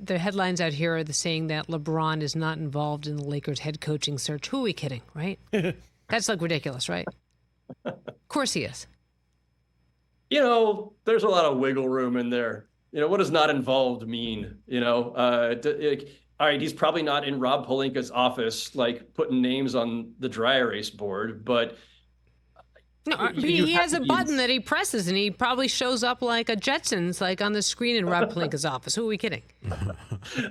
the headlines out here are saying that LeBron is not involved in the Lakers head coaching search. Who are we kidding, right? That's like ridiculous, right? Of course he is. There's a lot of wiggle room in there. What does not involved mean? All right, he's probably not in Rob Pelinka's office, like putting names on the dry erase board, but no, he has a button that he presses, and he probably shows up like a Jetsons, like on the screen in Rob Pelinka's office. Who are we kidding?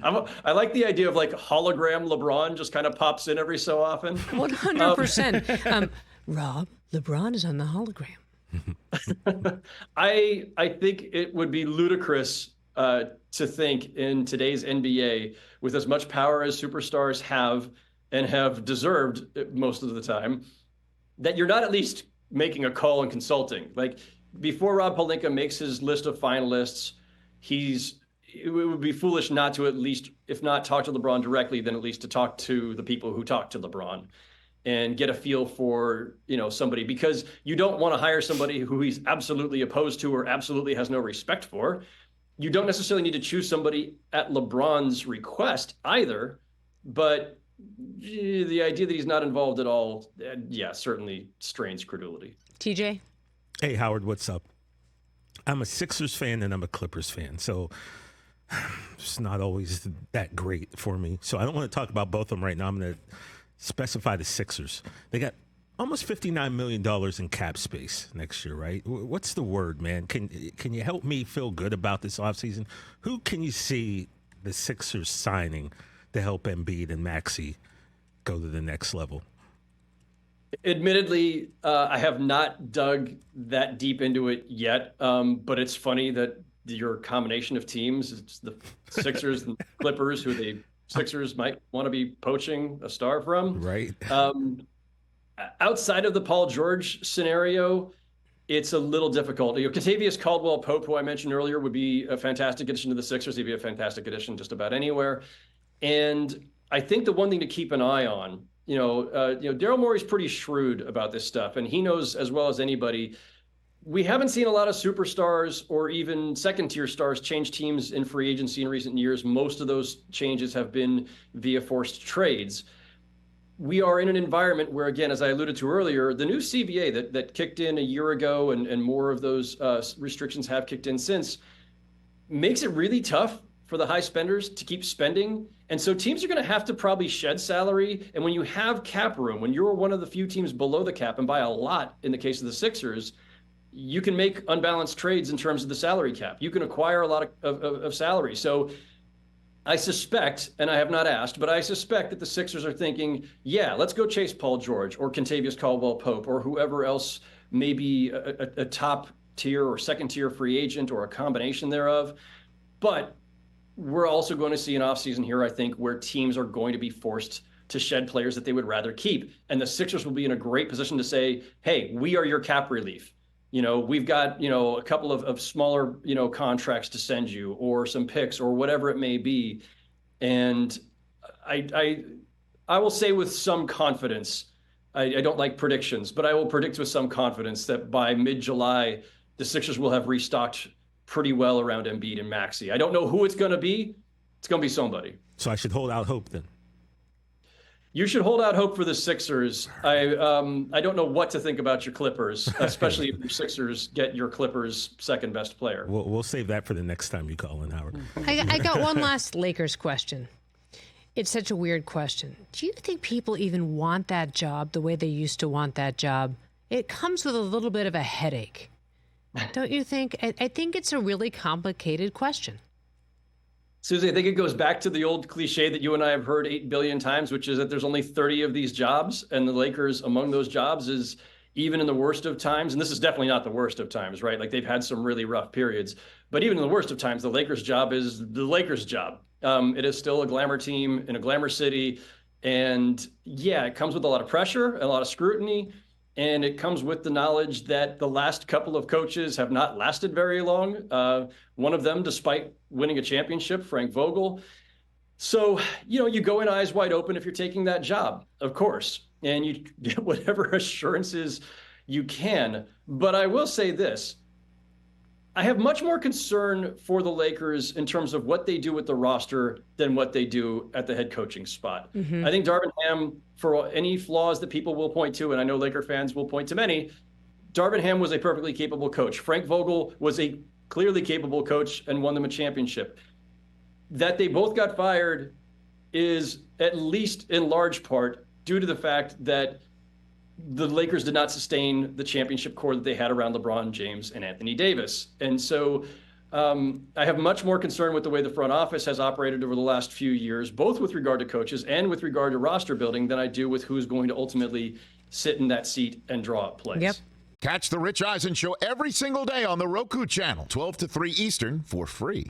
I like the idea of like hologram LeBron just kind of pops in every so often. 100%. Rob, LeBron is on the hologram. I think it would be ludicrous to think in today's NBA, with as much power as superstars have and have deserved most of the time, that you're not at least making a call and consulting. Like before Rob Pelinka makes his list of finalists, it would be foolish not to at least, if not talk to LeBron directly, then at least to talk to the people who talk to LeBron and get a feel for, somebody, because you don't want to hire somebody who he's absolutely opposed to or absolutely has no respect for. You don't necessarily need to choose somebody at LeBron's request either, but the idea that he's not involved at all, certainly strains credulity. TJ? Hey, Howard, what's up? I'm a Sixers fan and I'm a Clippers fan, so it's not always that great for me. So I don't want to talk about both of them right now. I'm going to specify the Sixers. They got almost $59 million in cap space next year, right? What's the word, man? Can you help me feel good about this offseason? Who can you see the Sixers signing to help Embiid and Maxey go to the next level? Admittedly, I have not dug that deep into it yet, but it's funny that your combination of teams, it's the Sixers and Clippers, who the Sixers might want to be poaching a star from. Right. Outside of the Paul George scenario, it's a little difficult. Kentavious Caldwell-Pope, who I mentioned earlier, would be a fantastic addition to the Sixers. He'd be a fantastic addition just about anywhere. And I think the one thing to keep an eye on, Daryl Morey's pretty shrewd about this stuff, and he knows as well as anybody. We haven't seen a lot of superstars or even second-tier stars change teams in free agency in recent years. Most of those changes have been via forced trades. We are in an environment where, again, as I alluded to earlier, the new CBA that kicked in a year ago and more of those restrictions have kicked in since, makes it really tough for the high spenders to keep spending. And so teams are going to have to probably shed salary. And when you have cap room, when you're one of the few teams below the cap, and by a lot in the case of the Sixers, you can make unbalanced trades in terms of the salary cap. You can acquire a lot of salary. So I suspect, and I have not asked, but I suspect that the Sixers are thinking, yeah, let's go chase Paul George or Kentavious Caldwell-Pope or whoever else may be a top tier or second tier free agent or a combination thereof. But we're also going to see an offseason here, I think, where teams are going to be forced to shed players that they would rather keep. And the Sixers will be in a great position to say, hey, we are your cap relief. We've got, a couple of smaller, contracts to send you or some picks or whatever it may be. And I will say with some confidence, I don't like predictions, but I will predict with some confidence that by mid-July, the Sixers will have restocked pretty well around Embiid and Maxey. I don't know who it's going to be. It's going to be somebody. So I should hold out hope then. You should hold out hope for the Sixers. I don't know what to think about your Clippers, especially if your Sixers get your Clippers' second best player. We'll save that for the next time you call in, Howard. I got one last Lakers question. It's such a weird question. Do you think people even want that job the way they used to want that job? It comes with a little bit of a headache. Don't you think? I think it's a really complicated question. Suzy, I think it goes back to the old cliche that you and I have heard 8 billion times, which is that there's only 30 of these jobs, and the Lakers among those jobs is, even in the worst of times, and this is definitely not the worst of times, right? Like, they've had some really rough periods, but even in the worst of times, the Lakers job is the Lakers job. It is still a glamour team in a glamour city, and yeah, it comes with a lot of pressure, a lot of scrutiny, and it comes with the knowledge that the last couple of coaches have not lasted very long. One of them, despite winning a championship, Frank Vogel. So, you go in eyes wide open if you're taking that job, of course, and you get whatever assurances you can. But I will say this. I have much more concern for the Lakers in terms of what they do with the roster than what they do at the head coaching spot. I think Darvin Ham, for any flaws that people will point to, and I know Laker fans will point to many, Darvin Ham was a perfectly capable coach. Frank Vogel was a clearly capable coach and won them a championship. That they both got fired is at least in large part due to the fact that the Lakers did not sustain the championship core that they had around LeBron James and Anthony Davis. And so I have much more concern with the way the front office has operated over the last few years, both with regard to coaches and with regard to roster building, than I do with who's going to ultimately sit in that seat and draw up plays. Yep. Catch the Rich Eisen Show every single day on the Roku channel, 12 to 3 Eastern, for free.